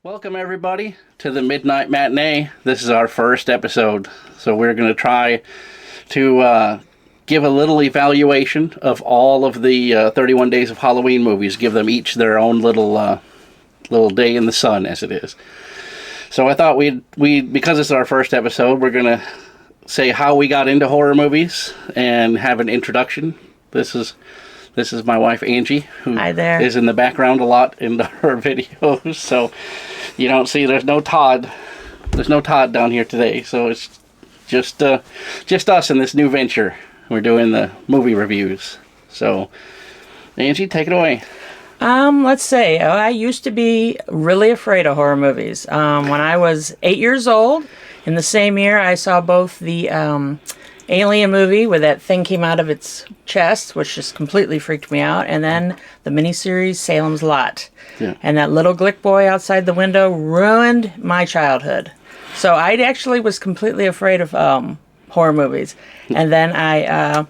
Welcome, everybody, to the Midnight Matinee. This is our first episode, so we're going to try to give a little evaluation of all of the 31 Days of Halloween movies, give them each their own little day in the sun, as it is. So I thought because it's our first episode, we're going to say how we got into horror movies and have an introduction. This is my wife, Angie, who Hi there. is in the background a lot in her videos. So you don't see, there's no Todd. There's no Todd down here today. So it's just us in this new venture. We're doing the movie reviews. So, Angie, take it away. Let's say I used to be really afraid of horror movies. When I was 8 years old, in the same year, I saw both the Alien movie where that thing came out of its chest, which just completely freaked me out, and then the miniseries Salem's Lot. Yeah. And that little glick boy outside the window ruined my childhood. So I actually was completely afraid of horror movies. And then I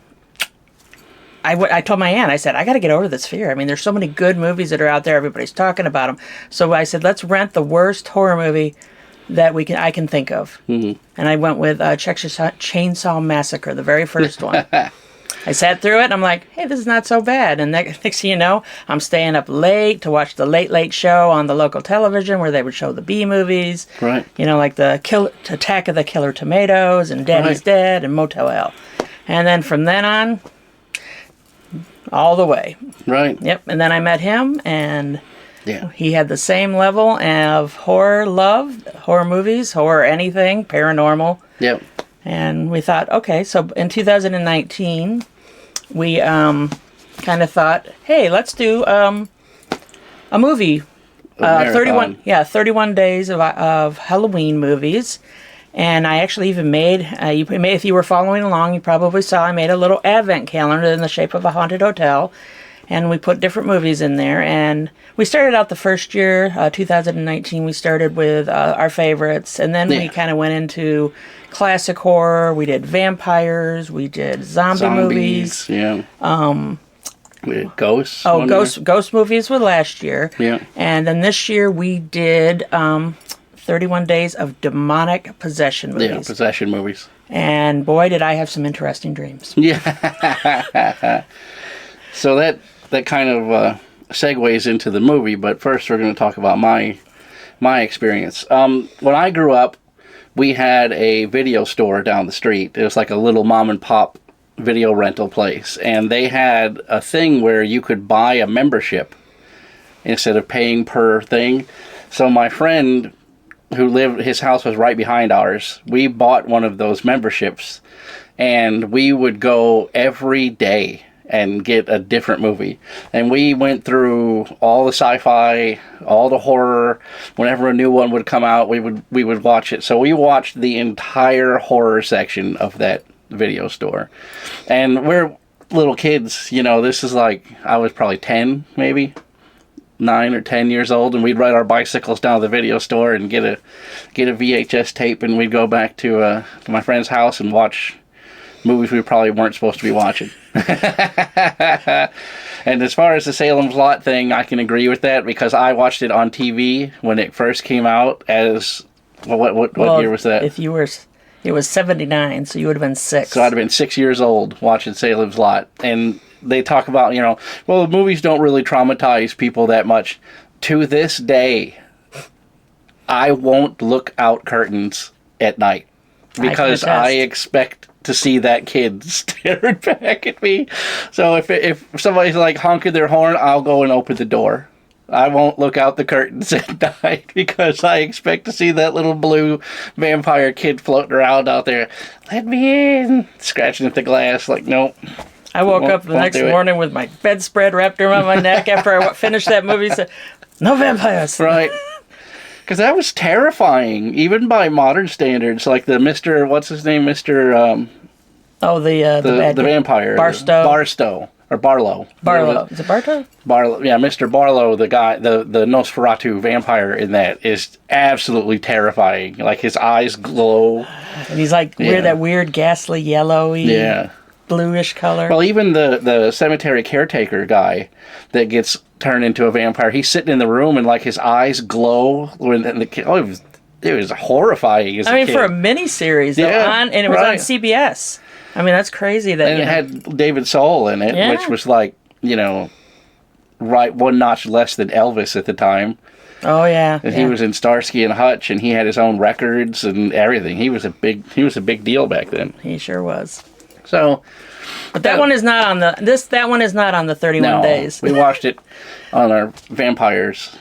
told my aunt, I said, I got to get over this fear. I mean, there's so many good movies that are out there. Everybody's talking about them. So I said, let's rent the worst horror movie that I can think of. Mm-hmm. And I went with Texas Chainsaw Massacre, the very first one. I sat through it, and I'm like, hey, this is not so bad. And next thing you know, I'm staying up late to watch the Late Late Show on the local television where they would show the B movies. Right. You know, like the Attack of the Killer Tomatoes and Daddy's Dead and Motel Hell. And then from then on, all the way. Right. Yep. And then I met him, and he had the same level of horror love, horror movies, horror anything, paranormal. Yep. And we thought, okay, so in 2019, we kind of thought, hey, let's do a movie. 31 days of Halloween movies. And I actually even made, if you were following along, you probably saw I made a little advent calendar in the shape of a haunted hotel. And we put different movies in there. And we started out the first year, 2019, we started with our favorites. And then we kind of went into classic horror. We did vampires. We did zombie movies. Yeah. We did ghosts. Oh, ghost movies were last year. Yeah. And then this year we did 31 Days of Demonic Possession movies. Yeah, possession movies. And boy, did I have some interesting dreams. Yeah. So that kind of segues into the movie, but first we're going to talk about my experience. When I grew up, we had a video store down the street. It was like a little mom and pop video rental place, and they had a thing where you could buy a membership instead of paying per thing. So my friend his house was right behind ours. We bought one of those memberships, and we would go every day and get a different movie. And we went through all the sci-fi, all the horror. Whenever a new one would come out, we would watch it. So we watched the entire horror section of that video store. And we're little kids, you know, this is like, I was probably 10, maybe 9 or 10 years old, and we'd ride our bicycles down to the video store and get a VHS tape, and we'd go back to my friend's house and watch movies we probably weren't supposed to be watching. And as far as the Salem's Lot thing, I can agree with that because I watched it on TV when it first came out as, what year was that? It was 79, so you would have been 6. So I'd have been 6 years old watching Salem's Lot. And they talk about, the movies don't really traumatize people that much. To this day, I won't look out curtains at night because I expect to see that kid staring back at me. So if somebody's like honking their horn, I'll go and open the door. I won't look out the curtains at night because I expect to see that little blue vampire kid floating around out there. Let me in. Scratching at the glass like, nope. I woke up the next morning with my bedspread wrapped around my neck after I finished that movie. Said, no vampires. Right. Because that was terrifying, even by modern standards. Like the Mr. What's his name? Mr. The vampire. Barstow. Or Barlow. Barlow. Is it Bartow? Barlow. Yeah, Mr. Barlow, the guy, the Nosferatu vampire in that is absolutely terrifying. Like his eyes glow. And he's like that weird ghastly yellowy. Yeah. bluish color. Well, even the cemetery caretaker guy that gets turned into a vampire, he's sitting in the room and like his eyes glow when it was horrifying as a kid. for a miniseries, though, Yeah, and it was on CBS. I mean, that's crazy that and it had David Soul in it, which was like, right one notch less than Elvis at the time. Oh yeah. And he was in Starsky and Hutch, and he had his own records and everything. He was a big deal back then. He sure was. So, but that one is not on the That one is not on the 31 days. We watched it on our vampires.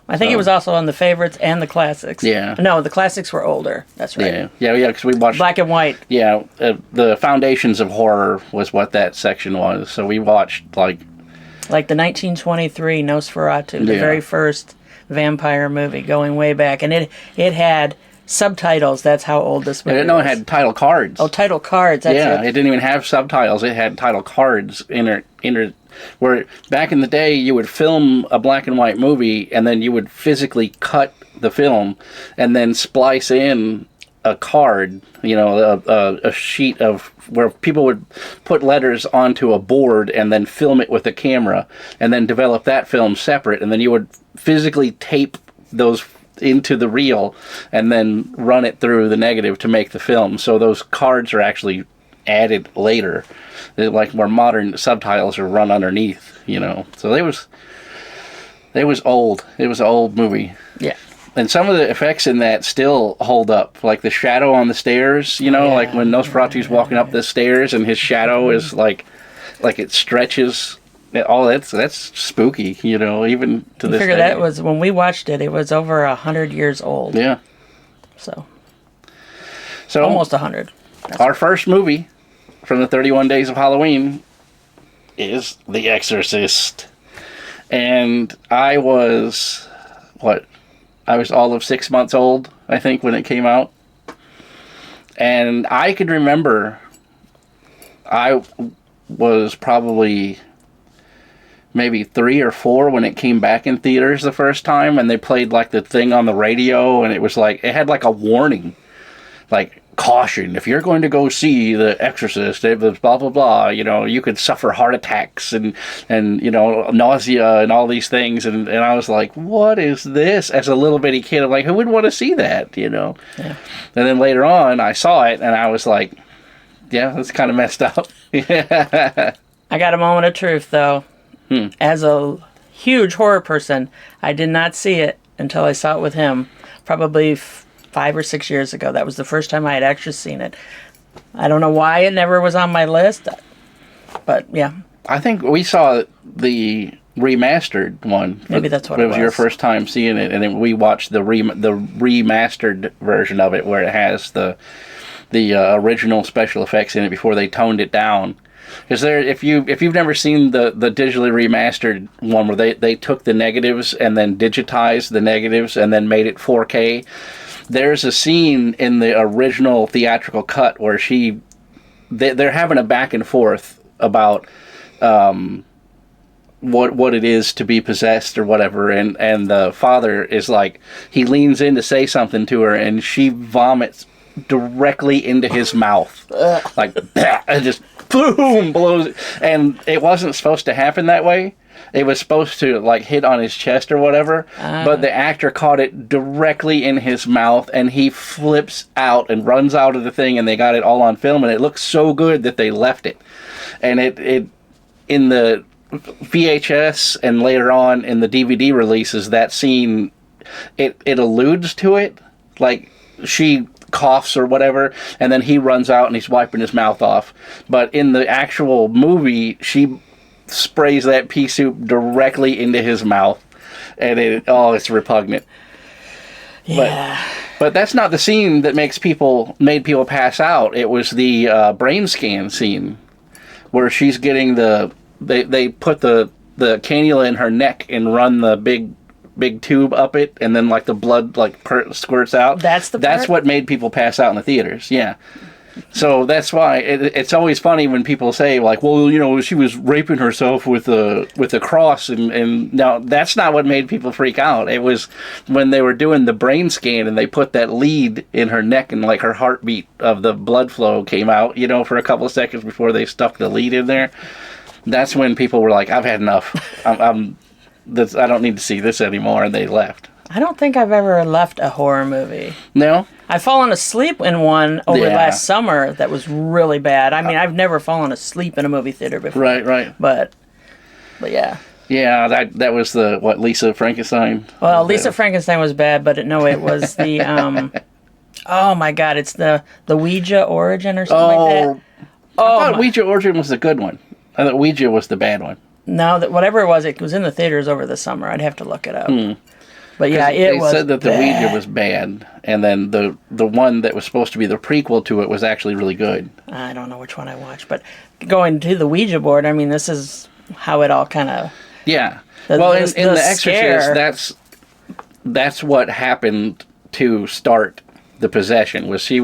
I think it was also on the favorites and the classics. Yeah. No, the classics were older. That's right. Yeah. Because we watched black and white. Yeah, the Foundations of Horror was what that section was. So we watched like the 1923 Nosferatu, the very first vampire movie, going way back, and it had subtitles. That's how old this movie was. No, it had title cards. Oh, title cards. That's it didn't even have subtitles. It had title cards where back in the day you would film a black and white movie and then you would physically cut the film and then splice in a card, a sheet of where people would put letters onto a board and then film it with a camera and then develop that film separate, and then you would physically tape those into the reel and then run it through the negative to make the film. So those cards are actually added later, like where modern subtitles are run underneath, So it was old. It was an old movie. Yeah. And some of the effects in that still hold up, like the shadow on the stairs, like when Nosferatu's walking up the stairs and his shadow is like it stretches. Oh, that's spooky, even to this day. Figure that was, when we watched it, it was over 100 years old. Yeah. So almost 100. Our first movie from the 31 Days of Halloween is The Exorcist. And I was all of 6 months old, I think, when it came out. And I could remember I was probably maybe 3 or 4 when it came back in theaters the first time, and they played like the thing on the radio, and it was like, it had like a warning, like, caution, if you're going to go see The Exorcist, it was blah blah blah, you could suffer heart attacks and nausea and all these things, and I was like, what is this? As a little bitty kid, I'm like, who would want to see that? Yeah. And then later on I saw it and I was like, yeah, that's kind of messed up. I got a moment of truth, though. As a huge horror person, I did not see it until I saw it with him, probably 5 or 6 years ago. That was the first time I had actually seen it. I don't know why it never was on my list, but yeah. I think we saw the remastered one. Maybe that's what it was. It was your first time seeing it, and then we watched the remastered version of it, where it has the original special effects in it before they toned it down. Because if you've never seen the digitally remastered one where they took the negatives and then digitized the negatives and then made it 4K, there's a scene in the original theatrical cut where they're having a back and forth about what it is to be possessed or whatever, and the father is like, he leans in to say something to her and she vomits directly into his mouth, like, and just boom, blows it. And it wasn't supposed to happen that way. It was supposed to like hit on his chest or whatever, but the actor caught it directly in his mouth, and he flips out and runs out of the thing, and they got it all on film, and it looks so good that they left it. And it in the VHS and later on in the DVD releases, that scene, it alludes to it, like she coughs or whatever, and then he runs out and he's wiping his mouth off. But in the actual movie, she sprays that pea soup directly into his mouth, and it's repugnant. Yeah. But that's not the scene that made people pass out. It was the brain scan scene where she's getting they put the cannula in her neck and run the big tube up it, and then like the blood like squirts out. That's the part? That's what made people pass out in the theaters. Yeah. So that's why it's always funny when people say like, well, she was raping herself with a cross, and now that's not what made people freak out. It was when they were doing the brain scan and they put that lead in her neck and like her heartbeat of the blood flow came out, for a couple of seconds before they stuck the lead in there. That's when people were like, I've had enough. I don't need to see this anymore, and they left. I don't think I've ever left a horror movie. No? I've fallen asleep in one over last summer that was really bad. I mean, I've never fallen asleep in a movie theater before. Right. But yeah. Yeah, that was the, Lisa Frankenstein? Well, Lisa Frankenstein was bad, but it was the, oh my God, it's the Ouija Origin or something like that. I thought Ouija Origin was the good one. I thought Ouija was the bad one. No, whatever it was in the theaters over the summer. I'd have to look it up. But yeah, they said that the Ouija was bad, and then the one that was supposed to be the prequel to it was actually really good. I don't know which one I watched, but going to the Ouija board, I mean, this is how it all kind of... Yeah. In The Exorcist, that's what happened to start the possession. She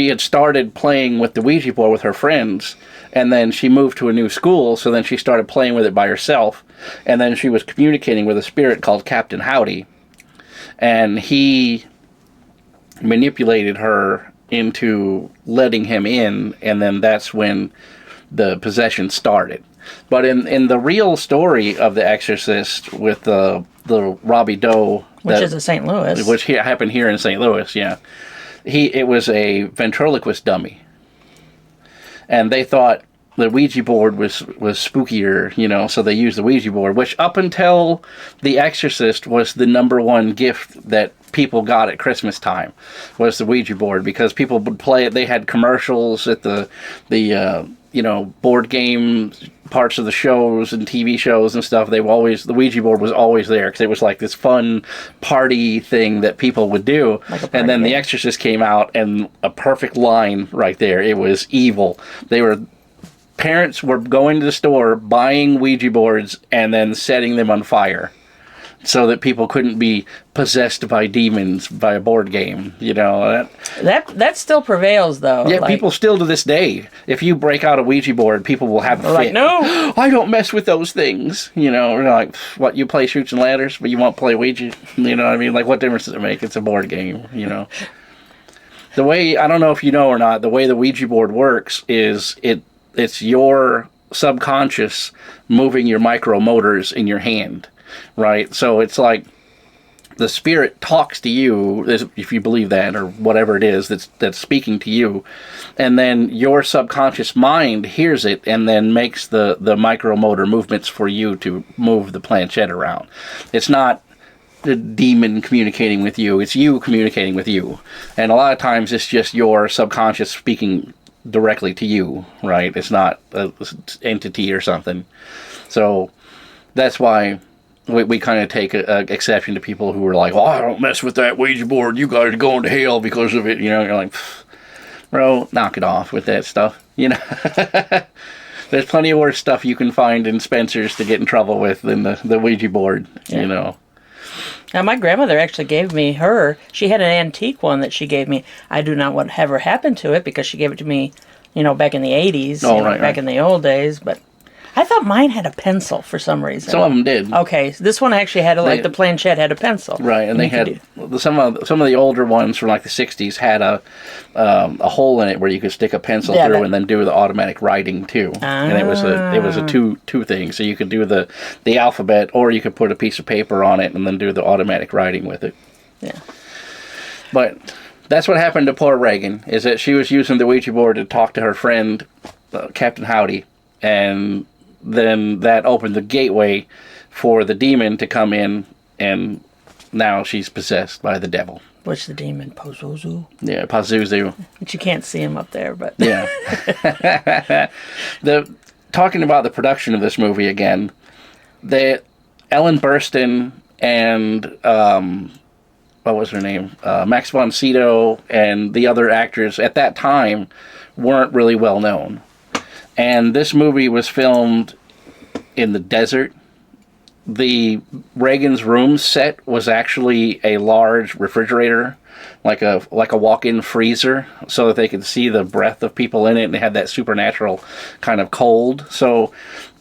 had started playing with the Ouija board with her friends, and then she moved to a new school, so then she started playing with it by herself, and then she was communicating with a spirit called Captain Howdy, and he manipulated her into letting him in, and then that's when the possession started. But in the real story of The Exorcist with the Robbie Doe... Which is in St. Louis. Which happened here in St. Louis, yeah. It was a ventriloquist dummy. And they thought the Ouija board was spookier, so they used the Ouija board, which up until The Exorcist was the number one gift that people got at Christmas time, was the Ouija board, because people would play it. They had commercials at the board game parts of the shows and TV shows and stuff. The Ouija board was always there because it was like this fun party thing that people would do. And then The Exorcist came out, and a perfect line right there. It was evil. Parents were going to the store, buying Ouija boards, and then setting them on fire so that people couldn't be possessed by demons by a board game, That still prevails, though. Yeah, people still to this day, if you break out a Ouija board, people will have a fit. Like, no! I don't mess with those things, We're like, what, you play Chutes and Ladders, but you won't play Ouija? You know what I mean? Like, what difference does it make? It's a board game, The way, I don't know if you know or not, the way the Ouija board works is it's your subconscious moving your micro motors in your hand. Right, so it's like the spirit talks to you, if you believe that, or whatever it is that's speaking to you, and then your subconscious mind hears it and then makes the micromotor movements for you to move the planchette around. It's not the demon communicating with you, it's you communicating with you. And a lot of times it's just your subconscious speaking directly to you, right? It's not an entity or something. So that's why we kind of take exception to people who are like, I don't mess with that Ouija board, you got to go into hell because of it. You're like, bro, knock it off with that stuff. There's plenty of worse stuff you can find in Spencer's to get in trouble with than the Ouija board, Now, my grandmother actually gave me she had an antique one that she gave me. I do not want to ever happen to it because she gave it to me, back in the 80s, back in the old days, but I thought mine had a pencil for some reason. Some of them did. Okay, so this one actually had the planchette had a pencil. Right, and they had some of the older ones from like the 60s had a hole in it where you could stick a pencil through and then do the automatic writing too. And it was a two thing, so you could do the alphabet, or you could put a piece of paper on it and then do the automatic writing with it. Yeah. But that's what happened to poor Reagan, is that she was using the Ouija board to talk to her friend Captain Howdy, and then that opened the gateway for the demon to come in, and now she's possessed by the devil. What's the demon? Pazuzu? Yeah, Pazuzu. But you can't see him up there, but... Yeah. Talking about the production of this movie again, Ellen Burstyn and, what was her name? Max von Sydow and the other actors at that time weren't really well known. And this movie was filmed in the desert, Reagan's room set was actually a large refrigerator, like a walk-in freezer, so that they could see the breath of people in it, and they had that supernatural kind of cold. So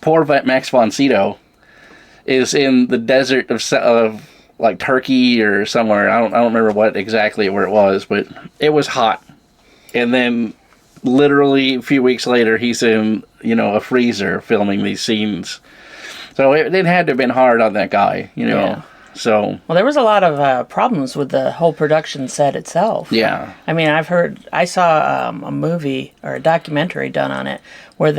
poor Max von Sydow is in the desert of like Turkey or somewhere. I don't remember what exactly where it was, but it was hot. And then literally a few weeks later, he's in a freezer filming these scenes. So it had to have been hard on that guy, Yeah. So Well, there was a lot of problems with the whole production set itself. yeah, I mean, I saw a movie or a documentary done on it where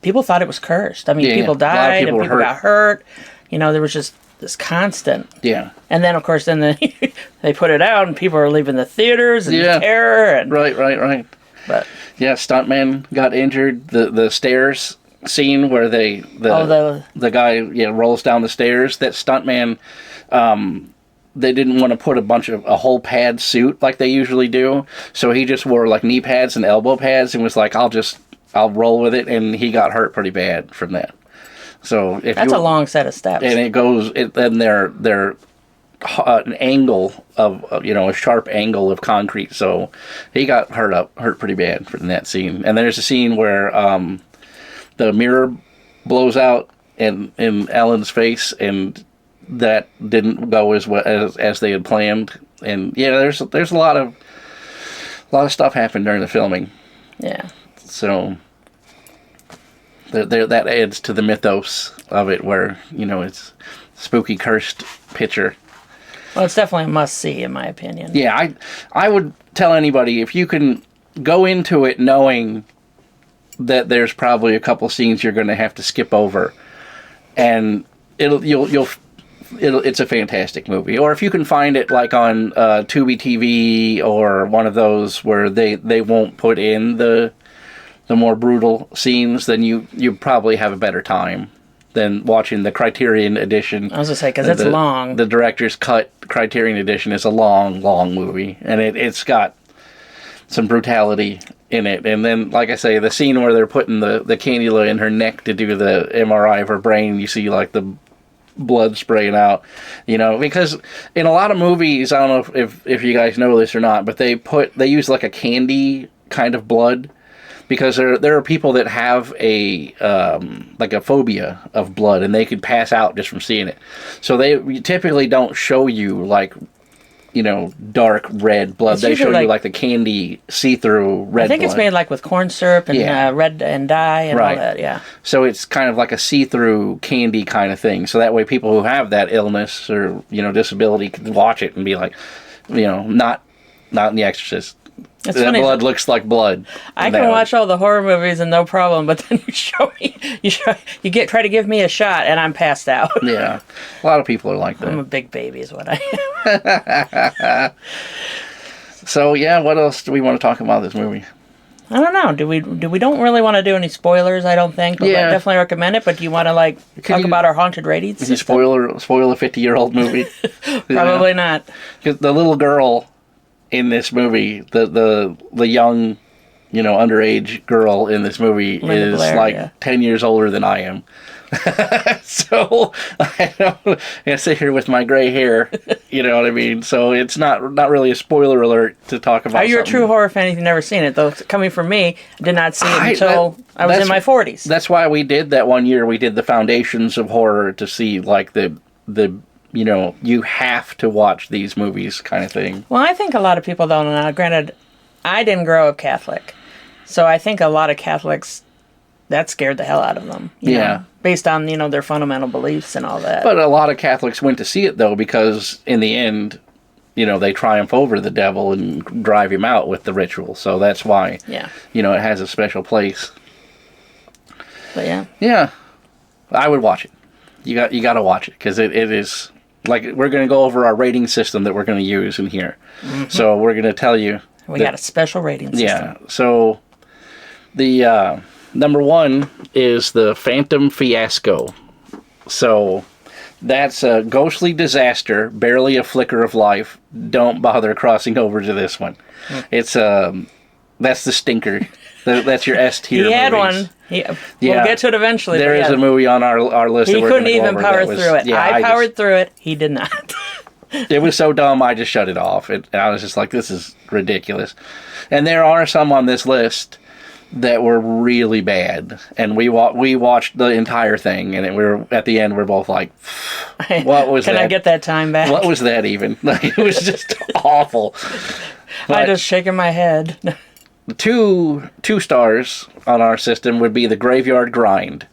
people thought it was cursed. I mean, Yeah, people a lot of died people and were people got hurt. There was just this constant. yeah, And then, of course, they put it out and people are leaving the theaters and Yeah. terror. And, right. But Yeah, stuntman got injured. The stairs scene where the guy rolls down the stairs. That stuntman, they didn't want to put a whole pad suit like they usually do, so he just wore like knee pads and elbow pads and was like, I'll roll with it, and he got hurt pretty bad from that. So that's a long set of steps. And then they're an angle of a sharp angle of concrete, so he got hurt pretty bad from that scene. And there's a scene where the mirror blows out in Alan's face, and that didn't go as well as they had planned. And yeah, there's a lot of stuff happened during the filming. Yeah. So that adds to the mythos of it, where it's spooky cursed picture. Well, it's definitely a must-see, in my opinion. Yeah, I would tell anybody, if you can go into it knowing that there's probably a couple scenes you're going to have to skip over, and it's a fantastic movie. Or if you can find it like on Tubi TV or one of those where they won't put in the more brutal scenes, then you probably have a better time than watching the Criterion edition. I was going to say, because it's long. The director's cut Criterion edition is a long movie, and it's got some brutality in it. And then, like I say, the scene where they're putting the cannula in her neck to do the MRI of her brain, you see like the blood spraying out, because in a lot of movies, I don't know if you guys know this or not, but they use like a candy kind of blood, because there are people that have a phobia of blood, and they could pass out just from seeing it. So they typically don't show you like dark red blood. They show you like the candy see-through red blood. I think it's made like with corn syrup and red and dye and all that, yeah. So it's kind of like a see-through candy kind of thing. So that way people who have that illness or, disability can watch it and be like, not in The Exorcist. It's that funny. Blood looks like blood. I can watch all the horror movies and no problem, but then you show me, try to give me a shot and I'm passed out. Yeah. A lot of people are like that. I'm a big baby is what I am. So, yeah, what else do we want to talk about this movie? I don't know. We don't really want to do any spoilers, I don't think. But I definitely recommend it. But do you want to talk about our haunted ratings? Can you spoil a 50-year-old movie? Probably not. Because the little girl in this movie, the young, underage girl in this movie Linda is Blair, 10 years older than I am. So I sit here with my gray hair, you know what I mean? So it's not really a spoiler alert to talk about. Are you a true horror fan if you've never seen it? Though coming from me, I did not see it until I was in my 40s. That's why we did that one year. We did the Foundations of Horror to see the you have to watch these movies kind of thing. Well, I think a lot of people don't know. Granted, I didn't grow up Catholic, so I think a lot of Catholics, that scared the hell out of them. You know, based on, their fundamental beliefs and all that. But a lot of Catholics went to see it, though, because in the end, they triumph over the devil and drive him out with the ritual. So that's why, it has a special place. But yeah, I would watch it. You got to watch it, because it is, like, we're going to go over our rating system that we're going to use in here. Mm-hmm. So we're going to tell you. We got a special rating system. Yeah, so the number one is the Phantom Fiasco. So that's a ghostly disaster, barely a flicker of life. Don't bother crossing over to this one. It's the That's the stinker. That's your S tier. He had movies. one. We'll get to it eventually. There is a movie on our list. He that we're couldn't gonna go even over power that was, through it. Yeah, I powered through it. He did not. It was so dumb, I just shut it off. I was just like, this is ridiculous. And there are some on this list that were really bad, and we watched the entire thing, and we were at the end. We're both like, "What was that? Can I get that time back?" What was that even? Like, it was just awful. I just shaking my head. Two stars on our system would be The Graveyard Grind,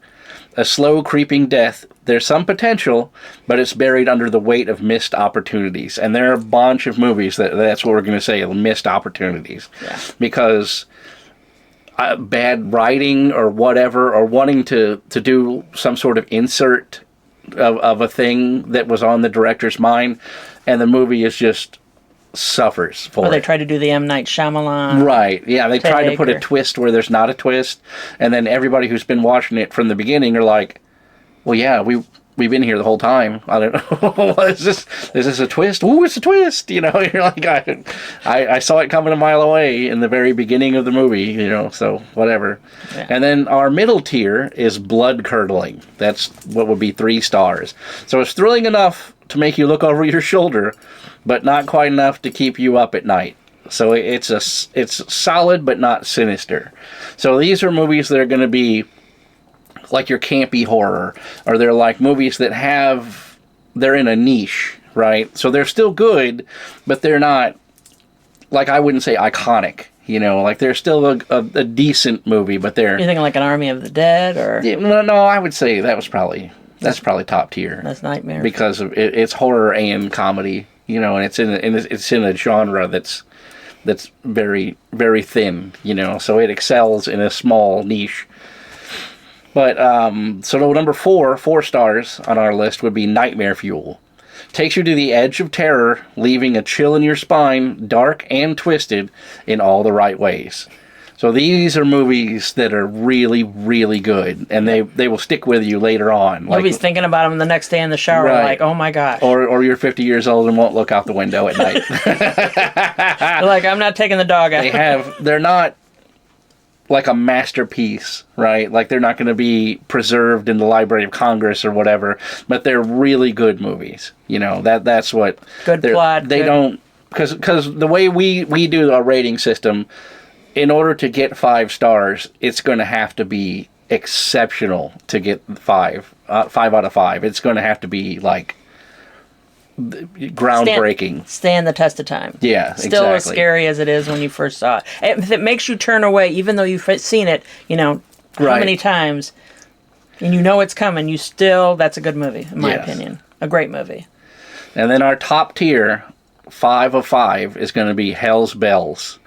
a slow creeping death. There's some potential, but it's buried under the weight of missed opportunities. And there are a bunch of movies that's what we're going to say, missed opportunities, because bad writing or whatever, or wanting to do some sort of insert of a thing that was on the director's mind, and the movie is just suffers for it. They try to do the M. Night Shyamalan. Right, yeah, they try to put a twist where there's not a twist, and then everybody who's been watching it from the beginning are like, well, yeah, we've been here the whole time. I don't know. Is this a twist? Ooh, it's a twist. You know, you're like, I saw it coming a mile away in the very beginning of the movie, you know, so whatever. Yeah. And then our middle tier is blood curdling. That's what would be 3 stars. So it's thrilling enough to make you look over your shoulder, but not quite enough to keep you up at night. So it's solid, but not sinister. So these are movies that are going to be like your campy horror, or they're like movies that they're in a niche, right? So they're still good, but they're not, like, I wouldn't say iconic, you know, like they're still a decent movie, but they're... You're thinking like an Army of the Dead, or... Yeah, no, I would say that's probably top tier. That's Nightmare. Because of it's horror and comedy, you know, and it's in a genre that's very, very thin, you know, so it excels in a small niche. But, so number 4 stars on our list would be Nightmare Fuel. Takes you to the edge of terror, leaving a chill in your spine, dark and twisted in all the right ways. So these are movies that are really, really good, and they will stick with you later on. You'll be thinking about them the next day in the shower, right. Like, oh my gosh. Or you're 50 years old and won't look out the window at night. You're like, I'm not taking the dog out. They're not like a masterpiece, right? Like, they're not going to be preserved in the Library of Congress or whatever, but they're really good movies. You know, that's what... Good plot. They don't... Because the way we do our rating system, in order to get 5 stars, it's going to have to be exceptional to get 5 out of 5. It's going to have to be, like, groundbreaking. Stand the test of time. Yeah, Still as scary as it is when you first saw it. If it makes you turn away, even though you've seen it, you know, how many times, and you know it's coming, that's a good movie, in my opinion. A great movie. And then our top tier, 5 of 5, is going to be Hell's Bells.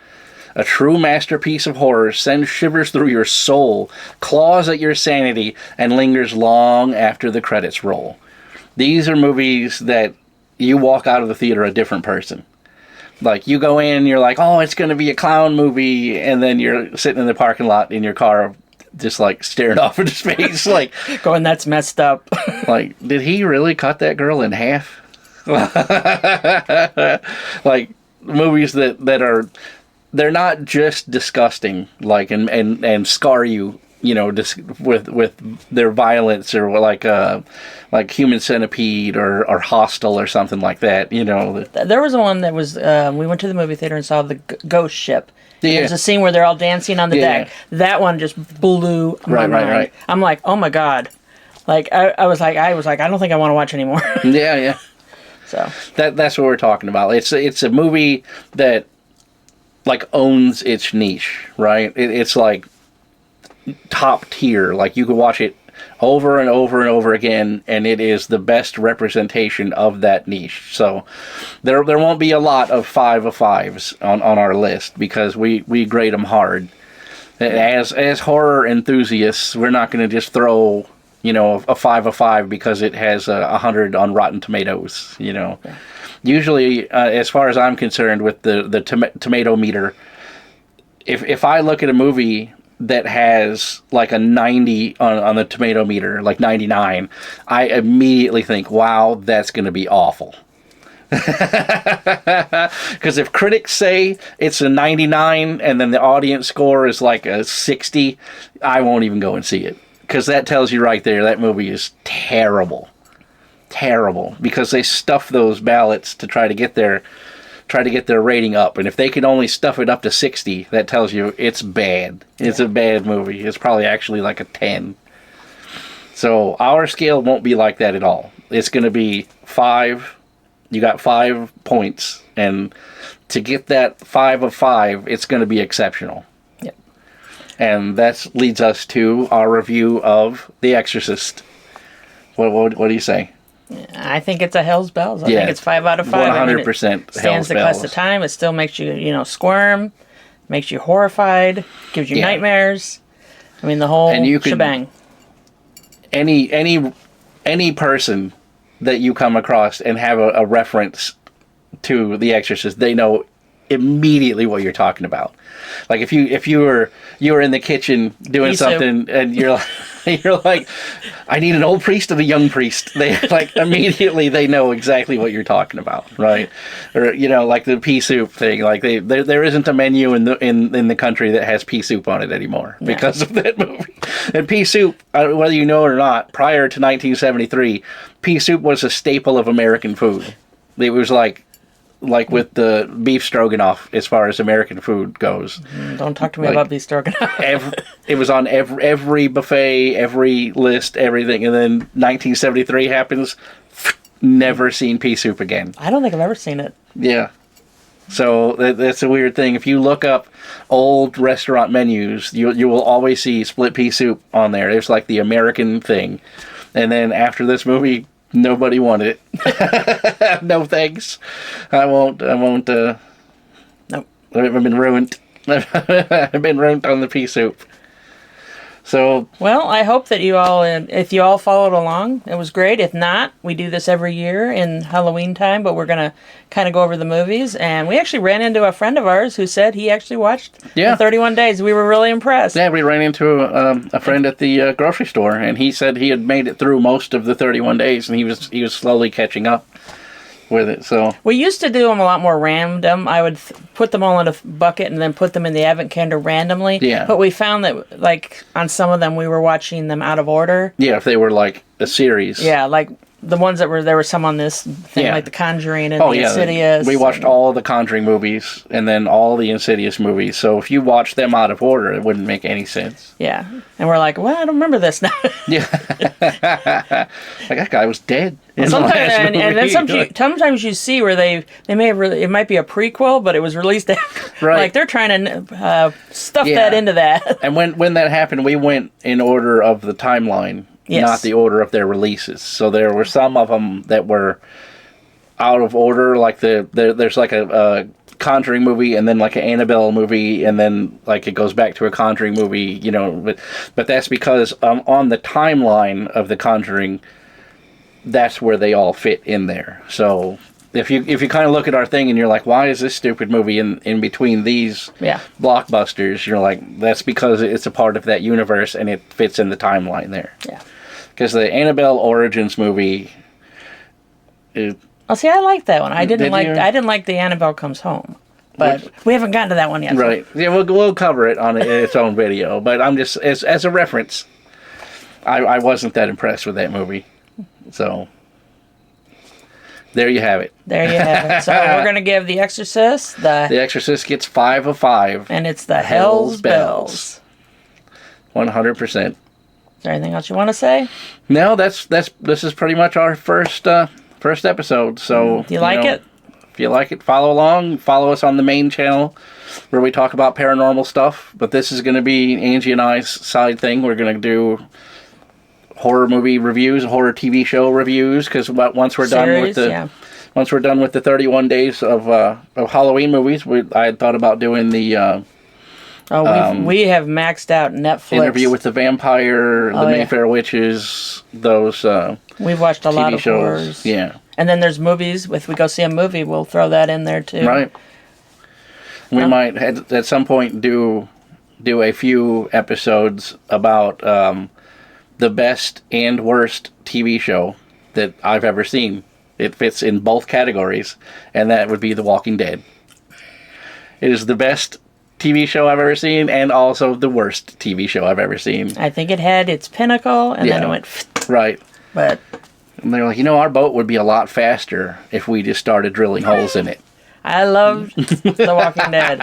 A true masterpiece of horror sends shivers through your soul, claws at your sanity, and lingers long after the credits roll. These are movies that you walk out of the theater a different person. Like, you go in, you're like, oh, it's going to be a clown movie, and then you're sitting in the parking lot in your car, just like staring off into space, like going, that's messed up. Like, did he really cut that girl in half? Like, movies that are, they're not just disgusting, like, and scar you, you know, just with their violence, or like Human Centipede or Hostel or something like that, you know. There was one that was, we went to the movie theater and saw the Ghost Ship. Yeah. There's a scene where they're all dancing on the deck. That one just blew my mind. Right. I'm like, oh my God. Like, I was like, I don't think I want to watch anymore. Yeah. So that's what we're talking about. It's a movie that, like, owns its niche, right? It's like top tier. Like, you could watch it over and over and over again, and it is the best representation of that niche. So there won't be a lot of 5 of 5s on our list, because we grade them hard. As horror enthusiasts, we're not going to just throw, you know, a 5 of 5 because it has 100 on Rotten Tomatoes, you know. Yeah. Usually, as far as I'm concerned with the tomato meter, if I look at a movie that has like a 90 on the tomato meter, like 99, I immediately think, wow, that's going to be awful. Because if critics say it's a 99 and then the audience score is like a 60, I won't even go and see it. Because that tells you right there that movie is terrible. Terrible. Because they stuff those ballots to try to get their rating up. And if they can only stuff it up to 60, that tells you it's bad. It's a bad movie. It's probably actually like a 10. So our scale won't be like that at all. It's going to be 5. You got 5 points. And to get that 5 of 5, it's going to be exceptional. Yep. And that leads us to our review of The Exorcist. What do you say? I think it's a Hell's Bells. I think it's 5 out of 5. 100% I mean, it stands Hell's the Bells. test of time. It still makes you, squirm, makes you horrified, gives you nightmares. I mean, the whole shebang. Any person that you come across and have a reference to The Exorcist, they know immediately what you're talking about. Like if you were in the kitchen doing something and you're like, I need an old priest and a young priest. They like immediately they know exactly what you're talking about, right? Or like the pea soup thing. Like there isn't a menu in the country that has pea soup on it anymore because of that movie. And pea soup, whether you know it or not, prior to 1973, pea soup was a staple of American food. It was like with the beef stroganoff as far as American food goes. Don't talk to me about beef stroganoff. It was on every buffet, every list, everything. And then 1973 happens, never seen pea soup again. I don't think I've ever seen it. Yeah. So that's a weird thing. If you look up old restaurant menus, you will always see split pea soup on there. It's like the American thing. And then after this movie, nobody wanted it. No thanks. I won't. Nope. I've been ruined. I've been ruined on the pea soup. So. Well, I hope that if you all followed along, it was great. If not, we do this every year in Halloween time, but we're going to kind of go over the movies. And we actually ran into a friend of ours who said he actually watched the 31 Days. We were really impressed. Yeah, we ran into a friend at the grocery store, and he said he had made it through most of the 31 days, and he was slowly catching up with it. So we used to do them a lot more random. I would put them all in a bucket and then put them in the advent calendar randomly. Yeah. But we found that, like, on some of them, we were watching them out of order. Yeah, if they were like a series. Yeah, like the ones there were some on this thing, like The Conjuring and The Insidious. We watched all the Conjuring movies and then all the Insidious movies. So if you watched them out of order, it wouldn't make any sense. Yeah. And we're like, well, I don't remember this now. Yeah. Like, that guy was dead. Sometimes, and then sometimes you see where they may have it might be a prequel, but it was released after. Right. Like they're trying to stuff that into that. And when that happened, we went in order of the timeline. Yes. Not the order of their releases. So there were some of them that were out of order, like there's like a Conjuring movie and then like an Annabelle movie and then like it goes back to a Conjuring movie, but that's because on the timeline of the Conjuring, that's where they all fit in there. So if you kind of look at our thing and you're like, why is this stupid movie in between these blockbusters? You're like, that's because it's a part of that universe and it fits in the timeline there. Yeah. Because the Annabelle Origins movie. See, I like that one. I didn't like the Annabelle Comes Home, but we haven't gotten to that one yet. Right? So. Yeah, we'll cover it on its own video. But I'm just as a reference, I wasn't that impressed with that movie. So there you have it. There you have it. So we're gonna give The Exorcist The Exorcist gets 5 of 5, and it's the Hell's Bells. 100%. Is there anything else you want to say? No, this is pretty much our first episode. So do you like it? If you like it, follow along. Follow us on the main channel where we talk about paranormal stuff. But this is going to be Angie and I's side thing. We're going to do horror movie reviews, horror TV show reviews. Because once we're done with the 31 days of Halloween movies, I had thought about doing the. We have maxed out Netflix. Interview with the Vampire, the Mayfair Witches, those we've watched a TV lot of shows. horrors. Yeah. And then there's movies. If we go see a movie, we'll throw that in there too. Right. We might at some point do a few episodes about the best and worst TV show that I've ever seen. It fits in both categories, and that would be The Walking Dead. It is the best TV show I've ever seen, and also the worst TV show I've ever seen. I think it had its pinnacle, and then it went... Right. But... And they're like, our boat would be a lot faster if we just started drilling holes in it. I love The Walking Dead.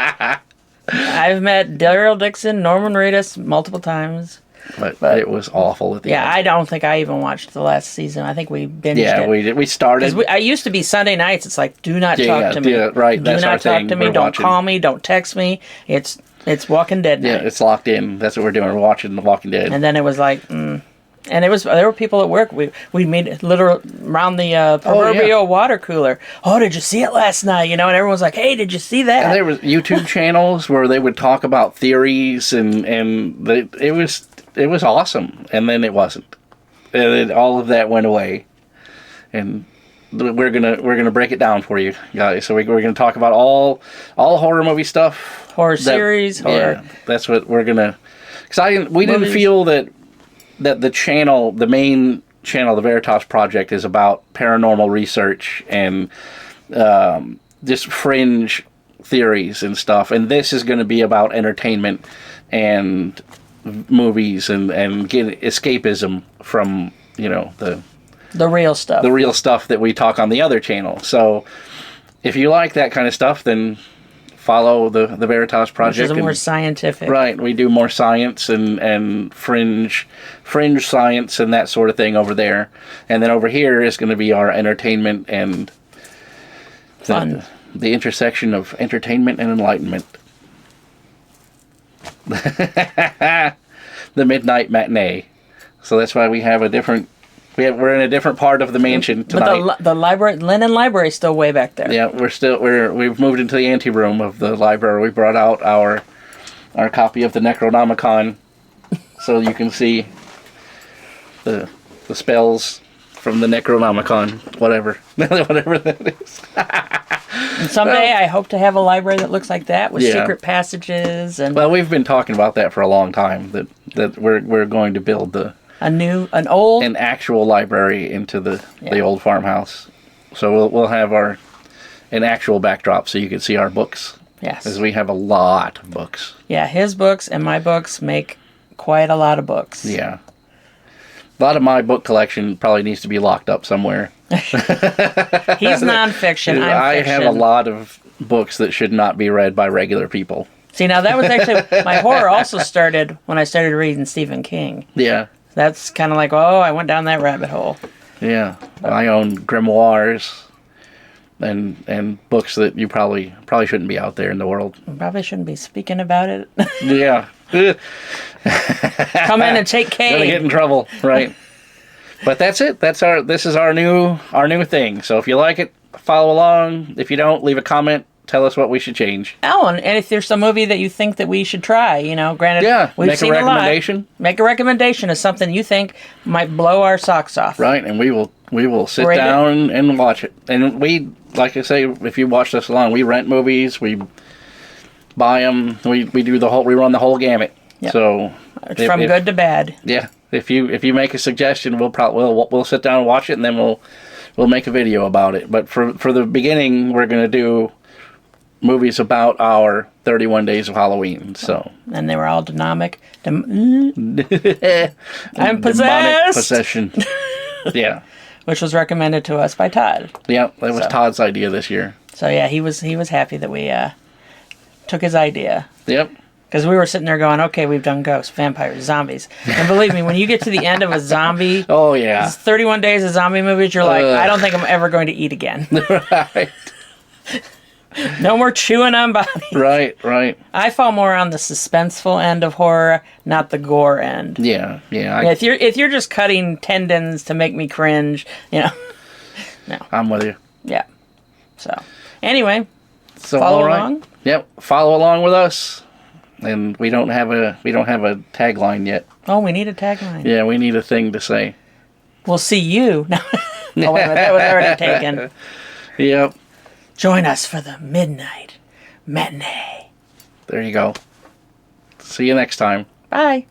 I've met Daryl Dixon, Norman Reedus multiple times. But it was awful at the end. Yeah, I don't think I even watched the last season. I think we binged it. Yeah, we did. We started. I used to be Sunday nights. It's like, do not talk to me. Yeah, right. Do not talk to me. Don't call me. Don't text me. It's Walking Dead night. Yeah, it's locked in. That's what we're doing. We're watching The Walking Dead. And then it was like, and there were people at work. We made literal around the proverbial water cooler. Oh, did you see it last night? And everyone's like, hey, did you see that? And there was YouTube channels where they would talk about theories, and it was awesome. And then it wasn't. And then all of that went away. And we're gonna break it down for you guys. So we're gonna talk about all horror movie stuff, series, horror. Yeah, that's what we're gonna. Because we didn't feel that the main channel, the Veritas Project, is about paranormal research and just fringe theories and stuff. And this is going to be about entertainment and movies and get escapism from the real stuff. The real stuff that we talk on the other channel. So if you like that kind of stuff, then follow the Veritas Project. Which is more scientific. Right. We do more science and fringe science and that sort of thing over there. And then over here is going to be our entertainment and fun. The intersection of entertainment and enlightenment. The Midnight Matinee. So that's why we have we're in a different part of the mansion tonight. But the library, Lennon Library, is still way back there. Yeah, we've moved into the anteroom of the library. We brought out our copy of the Necronomicon, so you can see the spells from the Necronomicon, whatever that is. And someday I hope to have a library that looks like that with secret passages and. Well, we've been talking about that for a long time. That we're going to build an actual library into the old farmhouse. So we'll have an actual backdrop so you can see our books. Yes. Because we have a lot of books. Yeah, his books and my books make quite a lot of books. Yeah. A lot of my book collection probably needs to be locked up somewhere. He's nonfiction. I'm I have a lot of books that should not be read by regular people. See, now that was actually my horror also started when I started reading Stephen King. Yeah. That's kind of like, I went down that rabbit hole. Yeah. I own grimoires and books that you probably shouldn't be out there in the world. Probably shouldn't be speaking about it. Yeah. Come in and take K. Gonna get in trouble, right? But that's it. This is our new thing. So if you like it, follow along. If you don't, leave a comment. Tell us what we should change. Oh, and if there's a movie that you think that we should try, granted, we've seen a lot. Make a recommendation of something you think might blow our socks off. Right, and we will sit down and watch it. And we, like I say, if you watch this along, we rent movies, we buy them, we run the whole gamut. Yep. So from good to bad. Yeah, if you make a suggestion, we'll sit down and watch it, and then we'll make a video about it. But for the beginning, we're gonna do movies about our 31 Days of Halloween. So and they were all demonic. I'm possessed. Demonic possession. Yeah. Which was recommended to us by Todd. Yeah, that was Todd's idea this year. So yeah, he was happy that we took his idea. Yep. Because we were sitting there going, okay, we've done ghosts, vampires, zombies. And believe me, when you get to the end of a zombie... Oh, yeah. 31 days of zombie movies, you're like, I don't think I'm ever going to eat again. Right. No more chewing on bodies. Right. I fall more on the suspenseful end of horror, not the gore end. Yeah. If you're just cutting tendons to make me cringe, no. I'm with you. Yeah. So, anyway, follow follow along. Yep, follow along with us. And we don't have a tagline yet. Oh, we need a tagline. Yeah, we need a thing to say. We'll see you. No, wait a minute, that was already taken. Yep. Join us for the Midnight Matinee. There you go. See you next time. Bye.